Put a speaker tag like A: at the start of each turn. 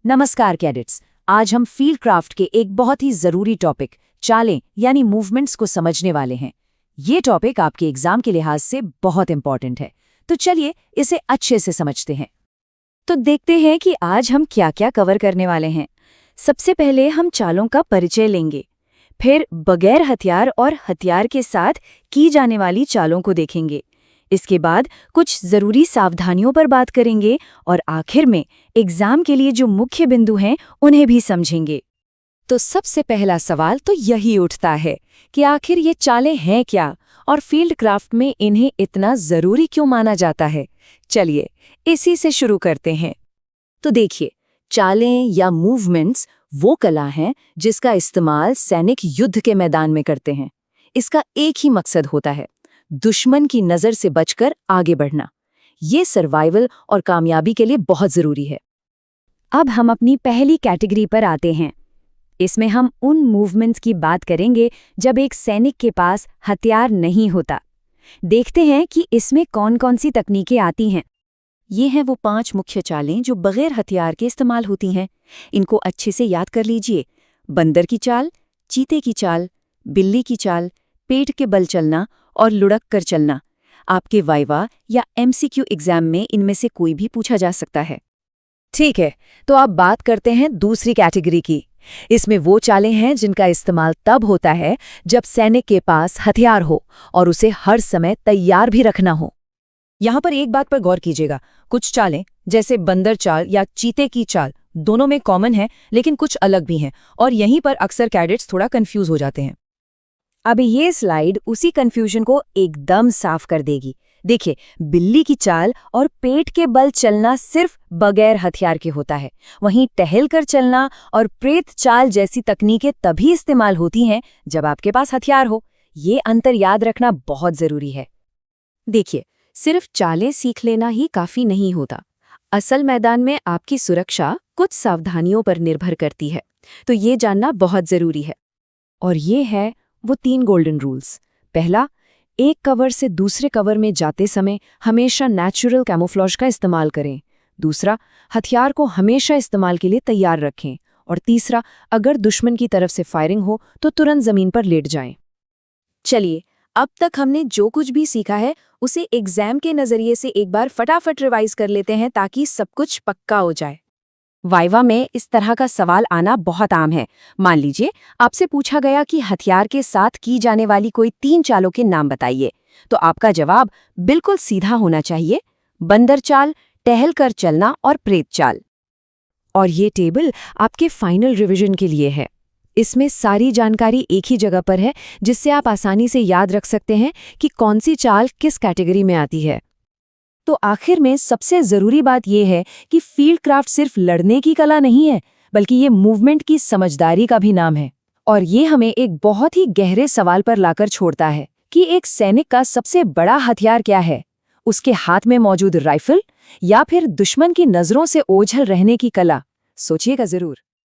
A: नमस्कार कैडेट्स। आज हम फील्ड क्राफ्ट के एक बहुत ही जरूरी टॉपिक चालें यानी मूवमेंट्स को समझने वाले हैं। ये टॉपिक आपके एग्जाम के लिहाज से बहुत इंपॉर्टेंट है, तो चलिए इसे अच्छे से समझते हैं।
B: तो देखते हैं कि आज हम क्या क्या कवर करने वाले हैं। सबसे पहले हम चालों का परिचय लेंगे, फिर बगैर हथियार और हथियार के साथ की जाने वाली चालों को देखेंगे। इसके बाद कुछ जरूरी सावधानियों पर बात करेंगे और आखिर में एग्जाम के लिए जो मुख्य बिंदु हैं उन्हें भी समझेंगे।
A: तो सबसे पहला सवाल तो यही उठता है कि आखिर ये चालें हैं क्या और फील्ड क्राफ्ट में इन्हें इतना जरूरी क्यों माना जाता है। चलिए इसी से शुरू करते हैं। तो देखिए, चालें या मूवमेंट्स वो कला हैं जिसका इस्तेमाल सैनिक युद्ध के मैदान में करते हैं। इसका एक ही मकसद होता है, दुश्मन की नजर से बचकर आगे बढ़ना। ये सर्वाइवल और कामयाबी के लिए बहुत जरूरी है।
B: अब हम अपनी पहली कैटेगरी पर आते हैं। इसमें हम उन मूवमेंट्स की बात करेंगे जब एक सैनिक के पास हथियार नहीं होता। देखते हैं कि इसमें कौन कौन सी तकनीकें आती हैं। ये हैं वो 5 मुख्य चालें जो बगैर हथियार के इस्तेमाल होती हैं। इनको अच्छे से याद कर लीजिए। बंदर की चाल, चीते की चाल, बिल्ली की चाल, पेट के बल चलना और लुढ़क कर चलना। आपके वाइवा या MCQ एग्जाम में इनमें से कोई भी पूछा जा सकता है।
A: ठीक है, तो अब बात करते हैं दूसरी कैटेगरी की। इसमें वो चालें हैं जिनका इस्तेमाल तब होता है जब सैनिक के पास हथियार हो और उसे हर समय तैयार भी रखना हो। यहाँ पर एक बात पर गौर कीजिएगा, कुछ चालें जैसे बंदर चाल या चीते की चाल दोनों में कॉमन है, लेकिन कुछ अलग भी हैं और यहीं पर अक्सर कैडेट्स थोड़ा कंफ्यूज हो जाते हैं।
B: अब ये स्लाइड उसी कंफ्यूजन को एकदम साफ कर देगी। देखिए, बिल्ली की चाल और पेट के बल चलना सिर्फ बगैर हथियार के होता है। वहीं टहलकर चलना और प्रेत चाल जैसी तकनीकें तभी इस्तेमाल होती हैं जब आपके पास हथियार हो। ये अंतर याद रखना बहुत जरूरी है।
A: देखिए, सिर्फ चालें सीख लेना ही काफी नहीं होता। असल मैदान में आपकी सुरक्षा कुछ सावधानियों पर निर्भर करती है, तो ये जानना बहुत जरूरी है। और ये है वो 3 गोल्डन रूल्स। पहला, एक कवर से दूसरे कवर में जाते समय हमेशा नेचुरल कैमोफ्लेज का इस्तेमाल करें। दूसरा, हथियार को हमेशा इस्तेमाल के लिए तैयार रखें। और तीसरा, अगर दुश्मन की तरफ से फायरिंग हो तो तुरंत जमीन पर लेट जाएं। चलिए, अब तक हमने जो कुछ भी सीखा है उसे एग्जाम के नजरिए से एक बार फटाफट रिवाइज कर लेते हैं ताकि सब कुछ पक्का हो जाए।
B: वाइवा में इस तरह का सवाल आना बहुत आम है। मान लीजिए आपसे पूछा गया कि हथियार के साथ की जाने वाली कोई 3 चालों के नाम बताइए, तो आपका जवाब बिल्कुल सीधा होना चाहिए, बंदर चाल, टहलकर चलना और प्रेत चाल। और ये टेबल आपके फाइनल रिवीजन के लिए है। इसमें सारी जानकारी एक ही जगह पर है, जिससे आप आसानी से याद रख सकते हैं कि कौन सी चाल किस कैटेगरी में आती है। तो आखिर में सबसे जरूरी बात यह है कि फील्ड क्राफ्ट सिर्फ लड़ने की कला नहीं है, बल्कि ये मूवमेंट की समझदारी का भी नाम है। और ये हमें एक बहुत ही गहरे सवाल पर लाकर छोड़ता है कि एक सैनिक का सबसे बड़ा हथियार क्या है, उसके हाथ में मौजूद राइफल या फिर दुश्मन की नजरों से ओझल रहने की कला। सोचिएगा जरूर।